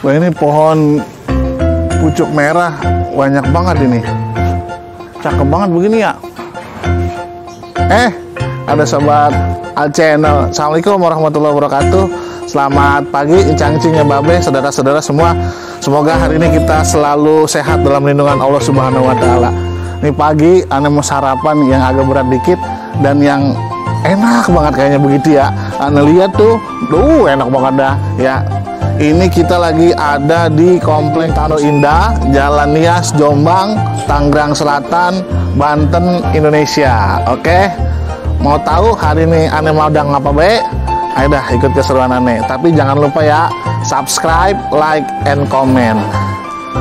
Wah, ini pohon pucuk merah banyak banget ini. Cakep banget begini ya. Ada sobat Al Channel. Assalamualaikum warahmatullahi wabarakatuh. Selamat pagi incang-incingnya babe, saudara-saudara semua. Semoga hari ini kita selalu sehat dalam lindungan Allah Subhanahu wa taala. Ini pagi ane mau sarapan yang agak berat dikit dan yang enak banget kayaknya begitu ya. Ane lihat tuh, enak banget dah ya. Ini kita lagi ada di Komplek Tanah Indah, Jalan Nias, Jombang, Tangerang Selatan, Banten, Indonesia. Oke, mau tahu hari ini ane mau dang apa be? Ayo dah ikut keseruan ane. Tapi jangan lupa ya, subscribe, like, and comment.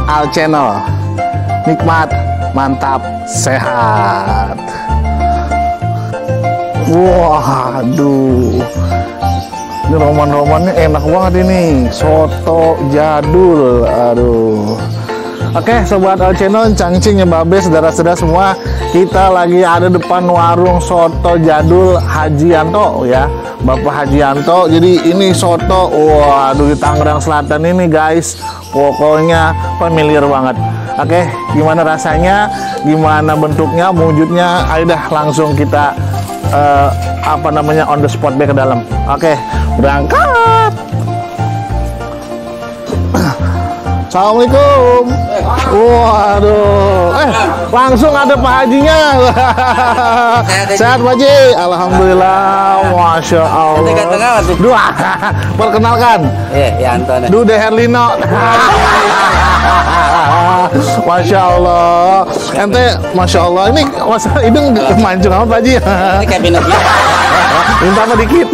Al Channel, nikmat, mantap, sehat. Waduh, ini roman-romannya enak banget ini. Soto jadul, aduh. Oke, sobat Al Channel, cangcingnya babe, saudara-saudara semua, kita lagi ada depan warung soto jadul Haji Yanto ya, Bapak Haji Yanto. Jadi ini soto, waduh, di Tangerang Selatan ini guys, pokoknya familiar banget. Oke, gimana rasanya, gimana bentuknya, wujudnya, ayo dah langsung kita on the spot ke dalam. Oke, berangkat. Assalamualaikum. Waduh, langsung ada Pak Hajinya. Sehat Pak Haji? Alhamdulillah, masya Allah. Dua, perkenalkan. Yanto. Dude Herlino. Masya Allah. Ente, masya Allah. Ini masa hidung mancung apa Pak Haji? Ini kabinetnya. Minta apa dikit.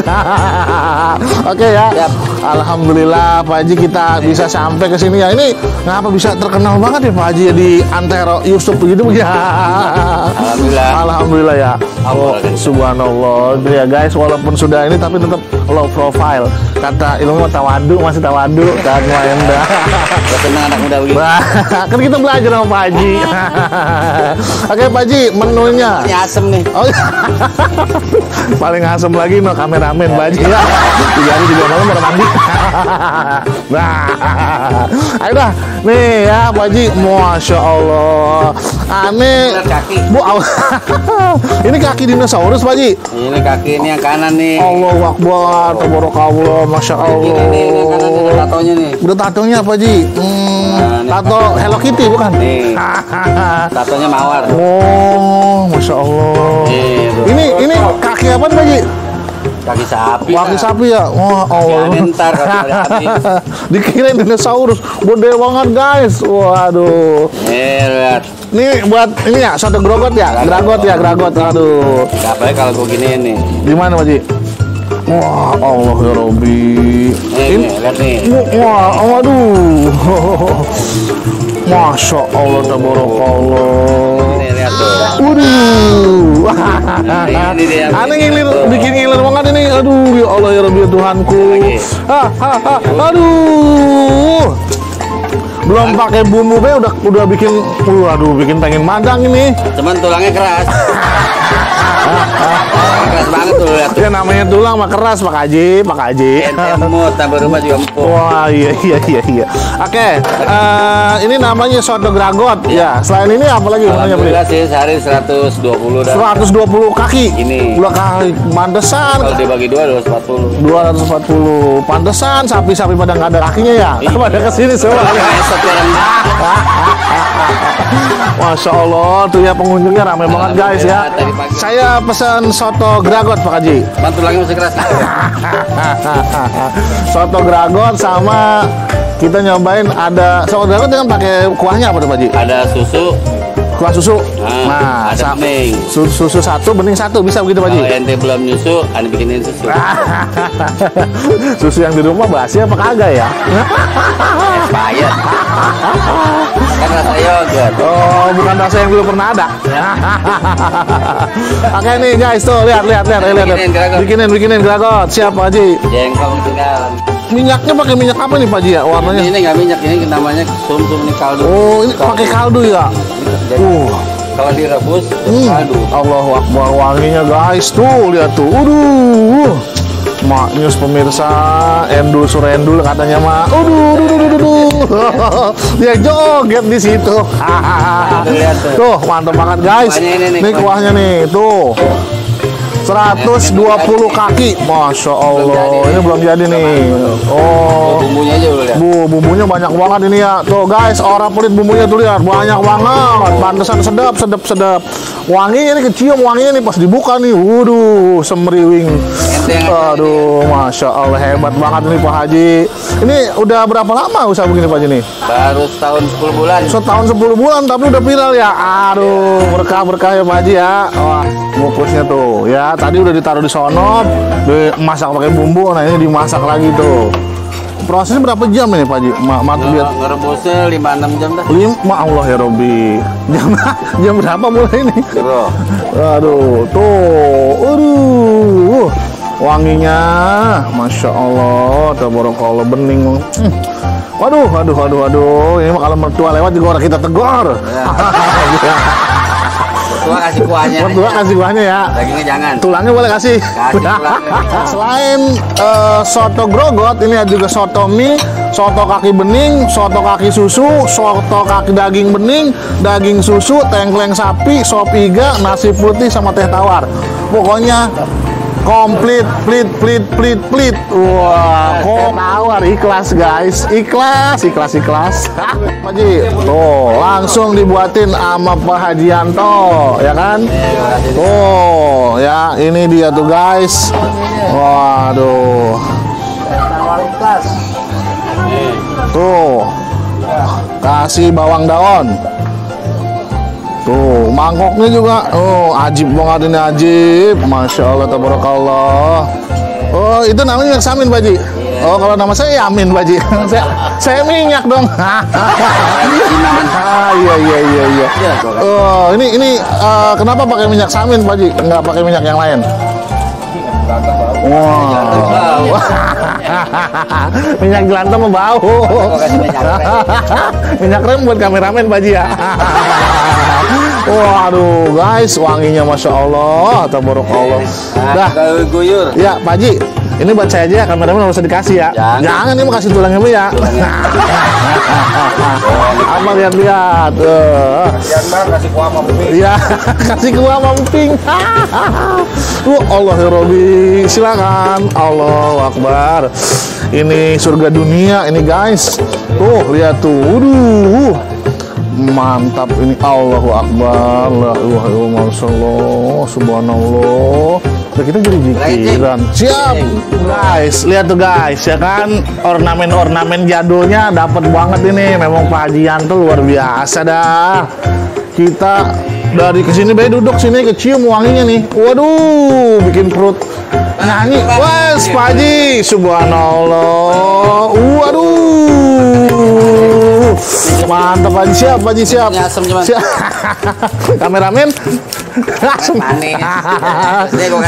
Oke ya. Yap. Alhamdulillah Pak Haji kita bisa sampai ke sini ya. Ini ngapa bisa terkenal banget ya Pak Haji ya, di antero Yusuf begitu ya. Alhamdulillah. Alhamdulillah ya. Oh, subhanallah. Ya guys, walaupun sudah ini tapi tetap low profile. Kata ilmu tawadu, masih tawadu dan main dah. Senang anak muda begini. Kan kita belajar sama Pak Haji. Oke Pak Haji, menunya. Ini asem nih. Oh, paling asem lagi no kameramen Pak Haji ya. 3 hari 3 malam baru mandi. Nah, ayo dah. Nih ya Pak Haji, masya Allah. Aneh. Kaki. Bu, ini kaki dinosaurus Pak Haji. Ini kaki ini yang kanan nih. Allahu Akbar, tabarakallah, masya Allah. Ini yang kanan nih, ada tatonya nih. Udah tatonya Pak Haji. Tato Hello Kitty bukan? Nih. Tatonya mawar. Oh, masya Allah. Ini kaki apa Pak Haji? Kaki sapi. Kaki sapi ya. Wah, Allah. Ntar kalau ada api. Dikirain dinosaurus, gede banget guys. Waduh. Lihat. Ini buat ini ya, soto grogot ya, gragot ya, gragot. Aduh. Apalagi kalau gue gini nih. Di mana Pak Haji? Wah, Allah ya Robbi. Ini lihat nih. Wah, waduh. Masya Allah, tabarakallah. Ini lihat tuh. Waduh. Ini dia. Aneh ngiler, bikin ngiler banget ini. Aduh, ya Allah ya Rabbi ya Tuhanku. Aduh. Belum pakai bumbu be udah bikin, aduh, bikin pengen madang ini. Cuman tulangnya keras. Keras banget tuh lihat tuh. Ya namanya tulang mah keras Pak Haji, Pak Haji. Empuk, tambah rumah juga empuk. Wah, iya. Oke, ini namanya soto gragot. Ya, selain ini apa lagi namanya? Alhamdulillah sih sehari 120 dah. 120 kaki. Ini. Udah kaki, pantesan. Kalau dibagi 2 240. 240. Pantesan sapi-sapi pada nggak ada kakinya ya. Pada kesini semua. Masya Allah, tuh ya pengunjungnya ramai banget guys ya. Saya pesan soto gragot Pak Haji. Bantu lagi masih keras. Soto gragot sama kita nyobain ada soto gragot dengan pakai kuahnya apa tuh Pak Haji? Ada susu. Kuah susu. Nah, ada bening. Susu 1, bening 1 bisa begitu Pak Haji? Kalau ente belum nyusu, ane bikinin susu. Susu yang di rumah basi apa kagak ya? Expired. Kan rasa yogurt. Oh, bukan rasa yang dulu pernah ada. Oke nih guys, tuh lihat. Bikinin gragot. Siap Pak Haji. Jengkol tinggal. Minyaknya pakai minyak apa nih Pak Haji ya warnanya? Ini nggak minyak, ini namanya sum-sum, ini kaldu. Oh, ini pakai kaldu ya. Kalau direbus kaldu. Allahu Akbar, wanginya guys, tuh lihat tuh. Maknyus pemirsa, endul surendul katanya mah. Dia joget di situ. Tuh, mantap banget guys. Ini kuahnya nih, tuh. 120 kaki, masya Allah. Ini belum jadi nih. Oh, Bumbunya aja udah lihat. bumbunya banyak banget ini ya. Tuh guys, orang pelit bumbunya tuh lihat, banyak banget. Pantesan sedap. Wanginya nih kecium, wanginya nih pas dibuka nih. Waduh, semriwing. Aduh, masya Allah, hebat banget nih Pak Haji. Ini udah berapa lama usaha begini Pak Haji nih? Baru setahun 10 bulan. Setahun 10 bulan tapi udah viral ya. Aduh, berkah ya Pak Haji ya. Wah, bungkusnya tuh ya. Tadi udah ditaruh di sono, dimasak pakai bumbu. Nah, ini dimasak lagi tuh. Prosesnya berapa jam ini Pak Haji? Biar Ngerebusnya 5-6 jam dah. Allah ya Robi. Jam berapa mulai ini? Bro. Aduh, tuh. Aduh. Wanginya, masya Allah, tabarakallah, bening. Waduh. Ini mah kalau mertua lewat juga orang kita tegur. Mertua kasih kuahnya. Mertua kasih kuahnya ya. Dagingnya jangan. Tulangnya boleh kasih. Tulangnya. Selain soto grogot, ini ada juga soto mie, soto kaki bening, soto kaki susu, soto kaki daging bening, daging susu, tengkleng sapi, sop iga, nasi putih sama teh tawar. Pokoknya komplit, plit. Wah, kok tawar ikhlas guys, ikhlas. Pak Haji, tuh langsung dibuatin sama Pak Hajianto, ya kan? Tuh, ya ini dia tuh guys. Waduh. Tuh, kasih bawang daun. Tuh, mangkoknya juga. Oh, ajib banget ini, ajib. Masya Allah, tabarakallah. Oh, itu namanya minyak samin, Pak Haji. Oh, kalau nama saya Yamin, Pak Haji. saya minyak dong. Iya. Oh, ini kenapa pakai minyak samin, Pak Haji? Nggak pakai minyak yang lain? Wow. Minyak jelantah mau bau. Minyak rem buat kameramen Pak Haji ya. Waduh guys, wanginya masya Allah, tabarakallah. Dah, guyur. ya Pak Haji, ini buat saya aja ya, kameramen nggak usah dikasih ya. Jangan ini mau kasih tulangnya Bu ya. Apa lihat-lihat. Jangan kasih kuah sama emping. Iya, kasih kuah sama emping. Allah ya Robi, silakan. Allahu Akbar. Ini surga dunia ini guys. Tuh, lihat tuh. Waduh. Mantap ini, Allahu Akbar. La ilaha illallah, subhanallah. Udah kita jadi jikiran. Siap guys, lihat tuh guys ya kan, ornamen jadulnya dapat banget ini. Memang Pak Hajianto luar biasa dah. Kita dari kesini bayi duduk sini kecium wanginya nih. Waduh, bikin perut nyanyi. Wes Pak Haji, subhanallah. Waduh, mantap Pak Haji, siap Pak Haji, siap. Siap. Kameramen Manis.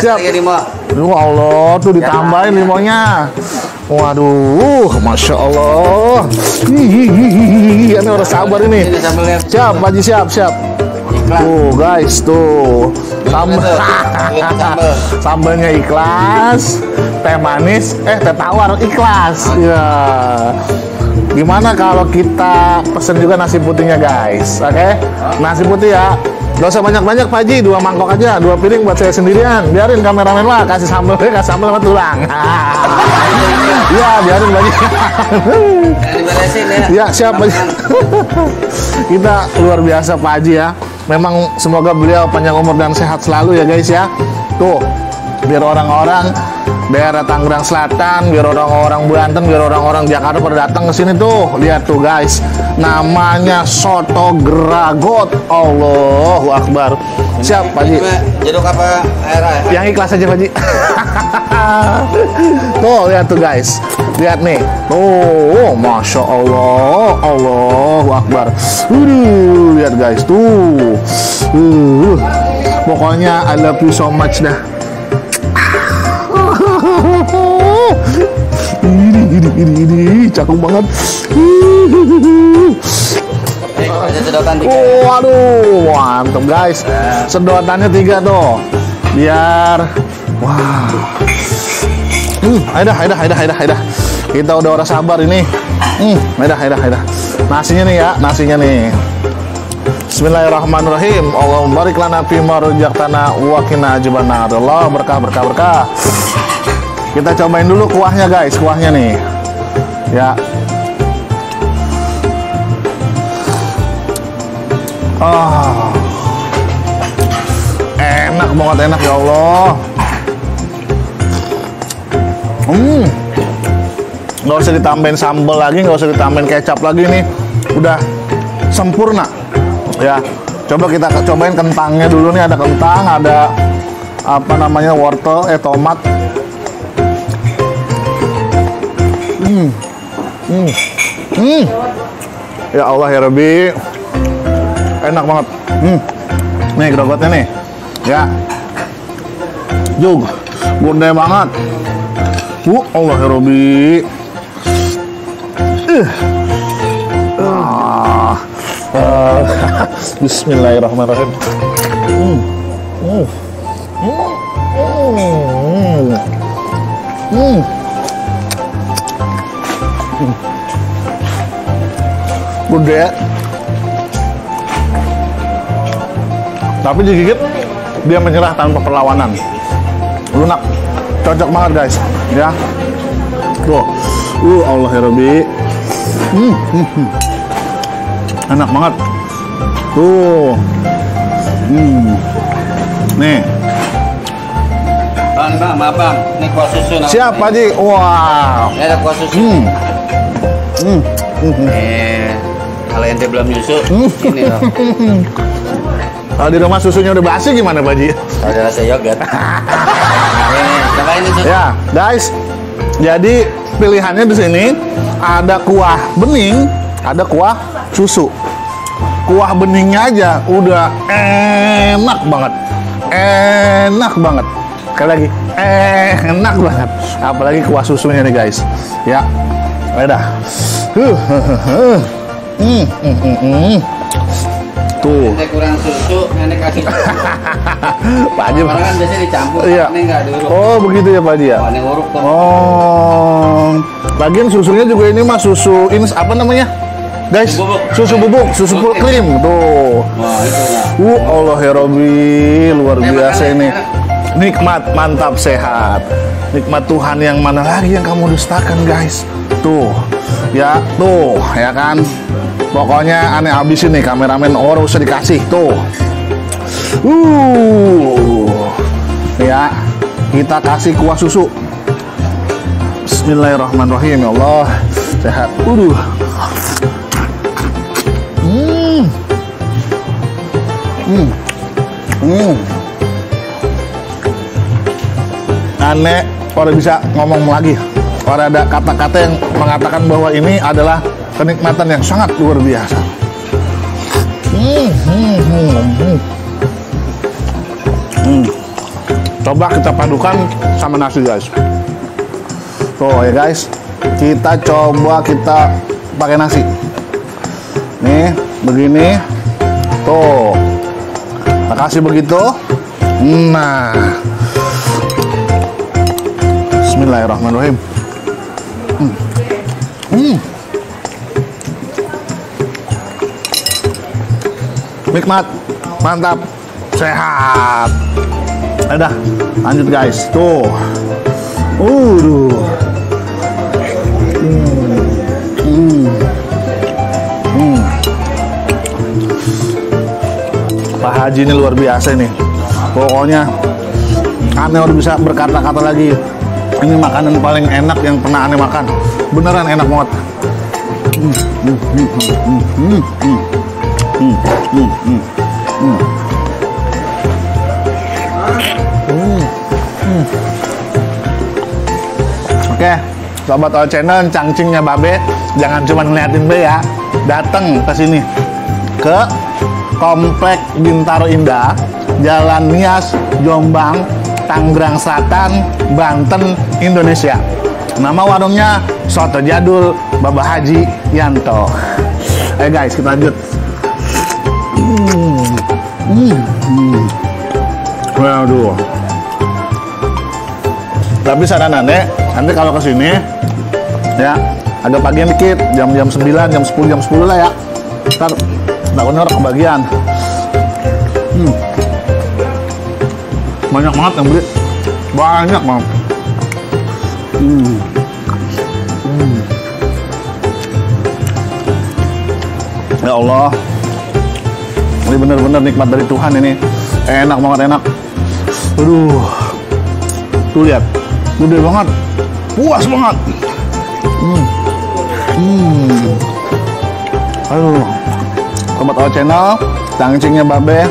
siap. Ya Allah, tuh ditambahin limonnya. Waduh, masya Allah. Ini orang sabar ini. Siap, Pak Haji, siap. Tuh guys, tuh sambalnya ikhlas, teh manis, teh tawar ikhlas. Ya. Gimana kalau kita pesen juga nasi putihnya guys? Oke? Nasi putih ya. Gak usah banyak-banyak Pak Haji, 2 mangkok aja, 2 piring buat saya sendirian. Biarin kameramen lah, kasih sambal sama tulang. Ya, biarin Pak Haji. Ya, siap Pak Haji. Kita luar biasa Pak Haji ya. Memang semoga beliau panjang umur dan sehat selalu ya guys ya. Tuh, biar orang-orang daerah Tangerang Selatan, biar orang-orang Banten, biar orang-orang Jakarta pada datang ke sini tuh. Lihat tuh guys, namanya soto geragot. Allahu Akbar. Siap Pak Haji. Jeruk apa air? Yang ikhlas aja Pak Haji. Tuh lihat tuh guys, lihat nih. Oh, masya Allah, Allahu Akbar. Lihat guys tuh. Pokoknya I love you so much dah. Ini cakep banget. Waduh, mantap guys. Sedotannya 3 tuh. Biar wah. Aida. Kita udah ora sabar ini. Aida. Nasinya nih ya, nasinya nih. Bismillahirrahmanirrahim. Allahumma barik lana fima razaqtana wa qina adzabannar. Allah berkah. Kita cobain dulu kuahnya guys, kuahnya nih. Ya. Enak banget, enak ya Allah. Nggak usah ditambahin sambal lagi, nggak usah ditambahin kecap lagi nih, udah sempurna. Ya, coba kita cobain kentangnya dulu nih. Ada kentang, ada apa namanya, wortel, tomat. Ya Allah ya Rabbi, enak banget. Nih gerobotnya nih, ya, gede banget. Allah ya Rabbi. Bismillahirrahmanirrahim. Gede, tapi digigit dia menyerah tanpa perlawanan. Lunak, cocok banget guys, ya. Tuh, Allah ya Rabbi. Enak banget. Tuh. Nih. Bang, maaf bang, ini kuah susu. Siap Pak Haji. Wah. Ini ada kuah susu. Kalau ente belum nyusu, ini loh. Kalau di rumah susunya udah basi gimana Pak Haji? Kalau ada rasa yogurt. Ini, cobain ini susu. Ya, guys. Jadi pilihannya di sini ada kuah bening, ada kuah susu. Kuah beningnya aja udah enak banget. Sekali lagi, enak banget. Apalagi kuah susunya nih guys. Ya, udah. Tuh. Ente kurang susu, nenek kasih. Pak Haji. Orang kan biasanya dicampur, Iya. ini nggak diuruk. Oh begitu ya Pak Haji ya. Oh, ini uruk tuh. Oh, bagian susunya juga ini mah susu ini apa namanya, guys? Susu bubuk, susu full cream tuh. Wah, itu lah. Allah ya Rabbi, luar biasa ini. Nikmat, mantap, sehat. Nikmat Tuhan yang mana lagi yang kamu dustakan guys? Tuh, ya kan. Pokoknya aneh habisin nih kameramen, orang usah dikasih tuh. Ya, kita kasih kuah susu. Bismillahirrahmanirrahim. Ya Allah, sehat. Aneh, orang bisa ngomong lagi. Orang ada kata-kata yang mengatakan bahwa ini adalah kenikmatan yang sangat luar biasa. Coba kita padukan sama nasi guys. Tuh ya guys, kita coba kita pakai nasi. Nih, begini. Tuh, kita kasih begitu. Nah, Bismillahirrahmanirrahim. Nikmat, mantap, sehat. Udah, lanjut guys. Tuh. Pak Haji ini luar biasa nih. Pokoknya aneh udah bisa berkata-kata lagi. Ini makanan paling enak yang pernah aneh makan. Beneran enak banget. Oke, sobat All Channel, cangcingnya Babe, jangan cuma ngeliatin Be ya, datang ke sini ke Komplek Bintaro Indah, Jalan Nias, Jombang, Tangerang Selatan, Banten, Indonesia. Nama warungnya Soto Jadul Baba Haji Yanto. Ayo guys, kita lanjut. Waduh. Tapi saranannya nanti kalau kesini ya agak pagi dikit, jam 9, jam 10 lah ya. Ntar takutnya orang kebagian. Banyak banget yang beli, banyak banget. Ya Allah, ini bener-bener nikmat dari Tuhan ini. Enak banget, enak. Aduh, tuh lihat, gede banget, puas banget. Aduh, Sobat All Channel, cangcingnya Babe.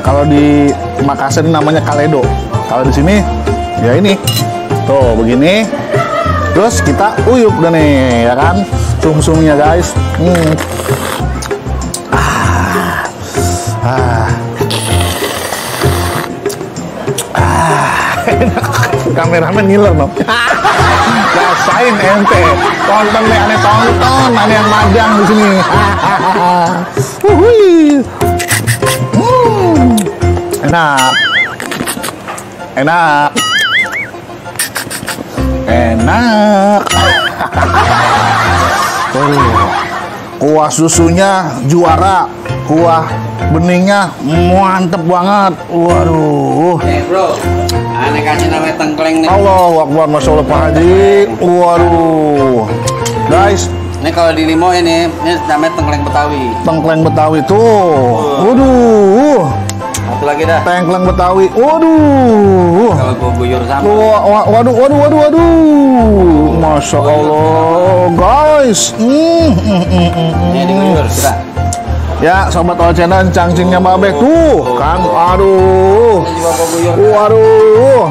Kalau di Makassar ini namanya Kaledo. Kalau di sini, ya ini, tuh begini. Terus kita uyup deh nih, ya kan? Sum-sumnya guys. Kameramen ngiler dong. Rasain ente, tonton nih, aneh tonton, aneh yang madang di sini. Enak, enak, enak. Kuah susunya juara, kuah beningnya mantep banget. Waduh. Bro, aneh kasih namanya tengkleng nih. Allahu Akbar, Masya Allah Pak Haji. Waduh. Guys, ini kalau di Limo ini namanya tengkleng Betawi. Tengkleng Betawi tuh. Waduh. Satu lagi dah. Tengkleng Betawi. Waduh. Kalau gua guyur sama. Waduh. Masya Allah, guys. Ini diguyur, kita. Ya, Sobat All Channel, cangcingnya Babe tuh kan. Aduh. Waduh.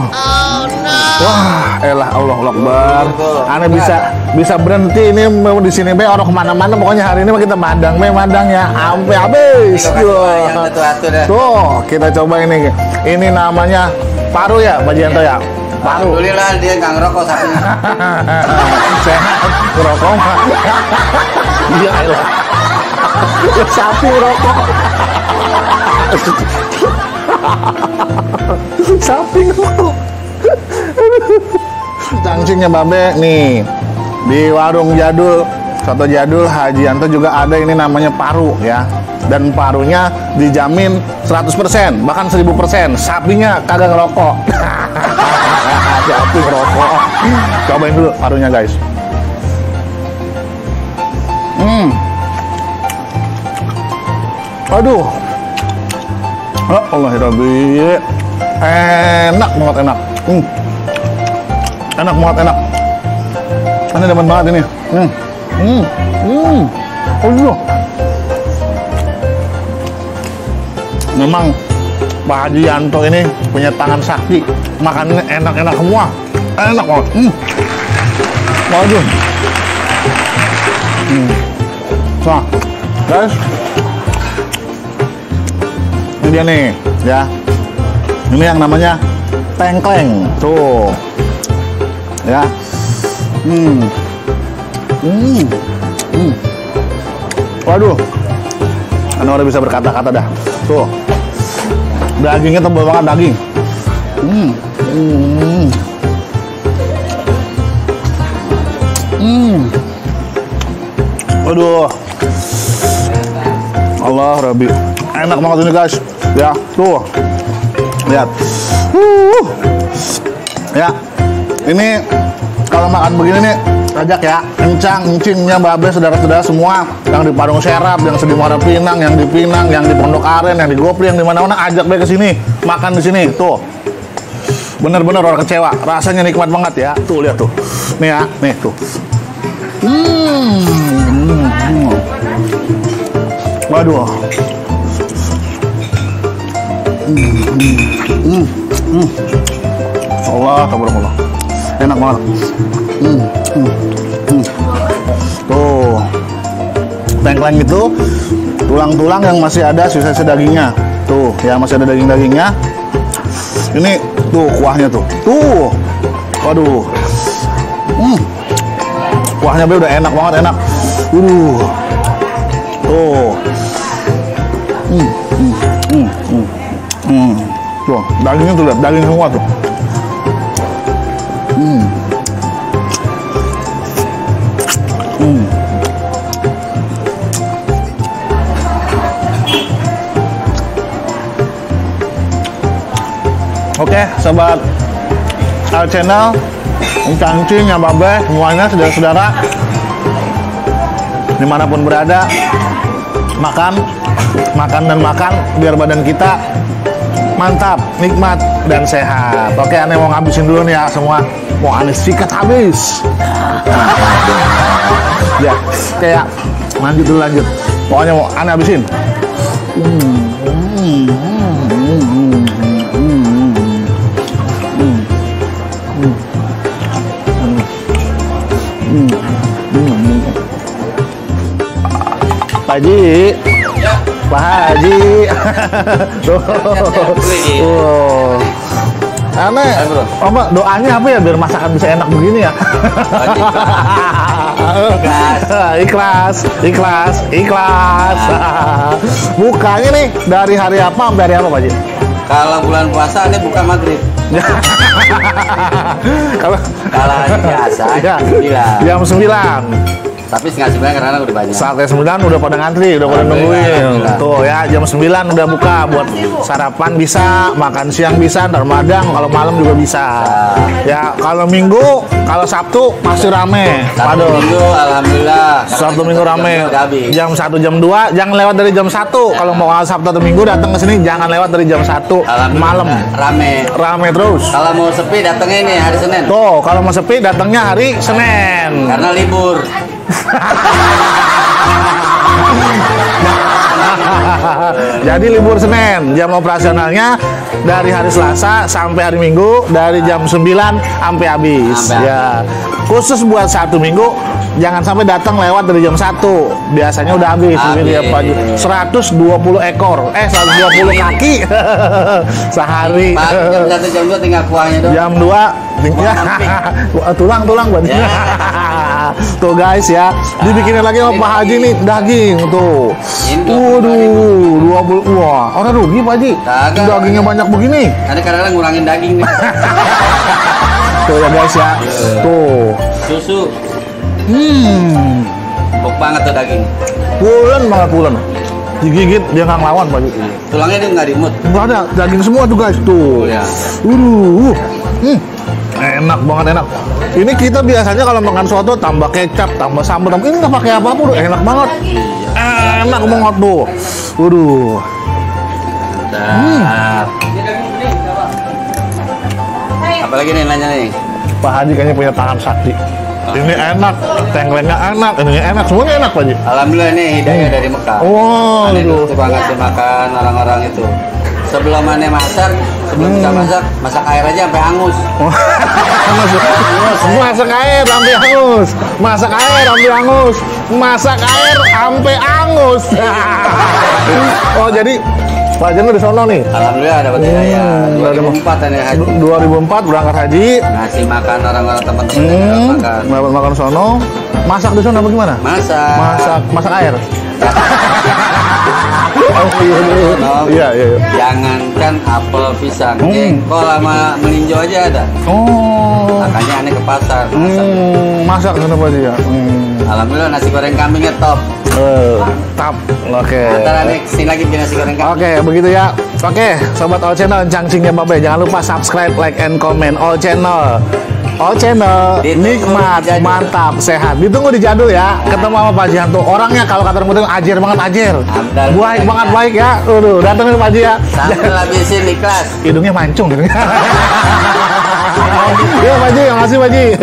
Wah, elah Allah Akbar. Ane bisa berhenti ini di sini be, orang kemana-mana. Pokoknya hari ini kita madang ya, sampai habis. Tuh, kita coba ini. Ini namanya paru ya, Pak Jianto ya. Paru. Alhamdulillah dia nggak ngerokok sapinya. Sehat, ngerokok mah. Iya elah. Sapi ngerokok. Sapi ngerokok. Cangcingnya Babe nih di warung jadul, soto jadul Hajianto juga ada ini namanya paru ya. Dan parunya dijamin 100%, bahkan 1000%. Sapinya kagak ngerokok. Sapi ngerokok. Cobain dulu parunya guys. Aduh. Allah Rabbi. Enak banget, enak. Enak banget, enak. Ini demen banget ini. Aduh. Memang Pak Hajianto ini punya tangan sakti. Makannya enak-enak semua. Enak banget. Waduh. Nah, guys. Ini dia nih, ya. Ini yang namanya tengkleng. Tuh. Ya. Waduh. Anda udah bisa berkata-kata dah. Tuh. Dagingnya tebal banget daging. Waduh. Allah Rabbi. Enak banget ini guys. Ya, tuh. Lihat. Ya. Ini kalau makan begini nih, ajak ya. Encingnya Babe, saudara-saudara semua yang di Parung Serap, yang di Muara Pinang, yang di Pinang, yang di Pondok Aren, yang di Gopri, yang di mana-mana, ajak Babe ke sini. Makan di sini, tuh. Bener-bener orang kecewa. Rasanya nikmat banget ya. Tuh lihat tuh. Nih ya, nih tuh. Waduh. Allah, tabarakallah. Enak banget. Tuh. Tengkleng itu tulang-tulang yang masih ada sisa-sisa dagingnya. Tuh, yang masih ada daging-dagingnya. Ini tuh kuahnya tuh. Tuh. Waduh. Kuahnya udah enak banget, enak. Tuh. Tuh, dagingnya tuh lihat, daging semua tuh. Oke, sobat Al Channel, Cangcing, ya Babe, semuanya saudara-saudara dimanapun berada, makan dan makan biar badan kita mantap, nikmat dan sehat. Oke, aneh mau ngabisin dulu nih ya semua, mau aneh sikat habis. Ya, kayak lanjut. Pokoknya mau aneh habisin. Pak Haji, Pak Haji, aneh, apa doanya apa ya biar masakan bisa enak begini ya? Ikhlas. Bukanya nih dari hari apa sampai hari apa Pak Haji? Kalau bulan puasa ini buka maghrib. Kalau hari biasa ya, jam 9. Tapi setengah 9 karena udah banyak. Saatnya 9 udah pada ngantri, udah pada nungguin. Tuh ya, jam 9 udah buka buat sarapan bisa, makan siang bisa, ntar madang, kalau malam juga bisa. Ya, kalau Minggu, kalau Sabtu masih rame. Sabtu Minggu alhamdulillah. Sabtu Minggu rame. Jam 1 jam 2 jangan lewat dari jam 1. Kalau mau Sabtu atau Minggu datang ke sini jangan lewat dari jam 1 malam. Rame terus. Kalau mau sepi datangnya ini hari Senin. Tuh, kalau mau sepi datangnya hari Senin. Karena libur. Jadi libur Senin, jam operasionalnya dari hari Selasa sampai hari Minggu dari jam 9 sampai habis. Ya, khusus buat satu Minggu jangan sampai datang lewat dari jam 1. Biasanya udah habis. Ini apa 120 ekor, 120 kaki sehari. Jam 1 jam 2 tinggal kuahnya doang. Jam 2 tulang buat tuh guys ya, dibikinin lagi sama Pak Haji nih daging tuh. Waduh, 20. Wah, orang rugi Pak Haji. Dagingnya banyak begini. Ada kadang-kadang ngurangin daging nih. Tuh ya guys ya. Tuh. Susu. Empuk banget tuh daging. Pulen. Digigit dia nggak ngelawan Pak Haji. Tulangnya dia nggak dimut. Nggak ada, daging semua tuh guys tuh. Ya. Enak banget, enak. Ini kita biasanya kalau makan soto tambah kecap, tambah sambal, ini nggak pakai apa-apa, enak banget. Enak banget tuh. Waduh. Apalagi nih nanya nih. Pak Haji kayaknya punya tangan sakti. Ini enak, tengklengnya enak, ini enak, semuanya enak Pak Haji. Alhamdulillah ini hidayah dari Mekah. Oh, aneh dulu tukang ngasih makan orang-orang itu. Sebelum aneh masak, sebelum kita masak air aja sampai angus. Masak air sampai angus. Oh, jadi Pak Haji di sono nih. Alhamdulillah dapat hidayah. 2004 aneh haji. 2004 berangkat haji. Ngasih makan orang-orang teman-teman makan. Makan sono. Masak di sono apa gimana? Masak air. Iya. Jangankan apel, pisang, jengkol sama melinjo aja ada. Makanya aneh ke pasar masak kenapa dia? Alhamdulillah nasi goreng kambingnya top. Oke. Ntar aneh kesini lagi bikin nasi goreng kambing. Oke, begitu ya. Oke, sobat All Channel, Cangcingnya Babe, jangan lupa subscribe, like, and comment All Channel. Nikmat, mantap, sehat. Ditunggu di Jadul ya. Ketemu sama Pak Haji tuh. Orangnya kalau kata remote ajer banget, baik banget, baik ya. Datangin Pak Haji ya. Sambil habisin ikhlas. Hidungnya mancung gitu. Ya Pak Haji, makasih Pak Haji.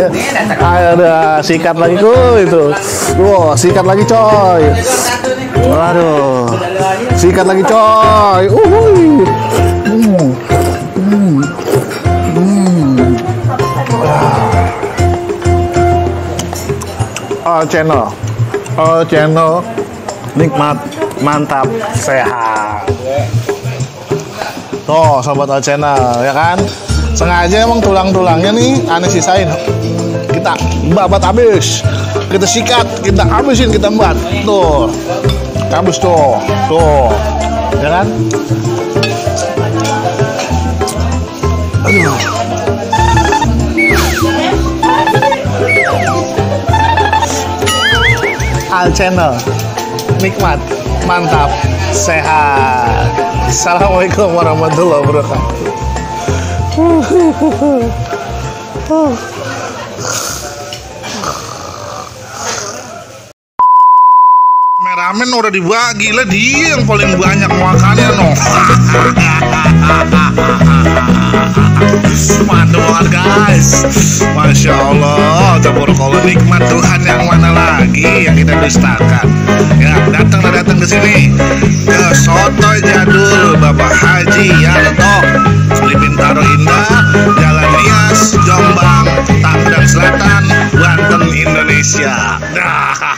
Ada sikat lagi itu. Wow, sikat lagi coy. Waduh. Sikat lagi coy. All channel nikmat, mantap, sehat. Tuh sobat All Channel ya kan, sengaja emang tulang-tulangnya nih aneh sisain, kita babat habis, kita sikat, kita habisin, kita buat tuh habis tuh ya kan. Aduh. All Channel nikmat, mantap, sehat. Assalamualaikum warahmatullahi wabarakatuh. Ramen udah dibagi lah, dia yang paling banyak makannya no. Mantap banget guys, masya Allah, tabarakallah, nikmat Tuhan yang mana lagi yang kita dustakan. Ya datang ke sini ke Soto Jadul Bapak Haji Yanto, Bintaro Indah, Jalan Nias, Jombang, Tangerang Selatan, Banten, Indonesia. Dah.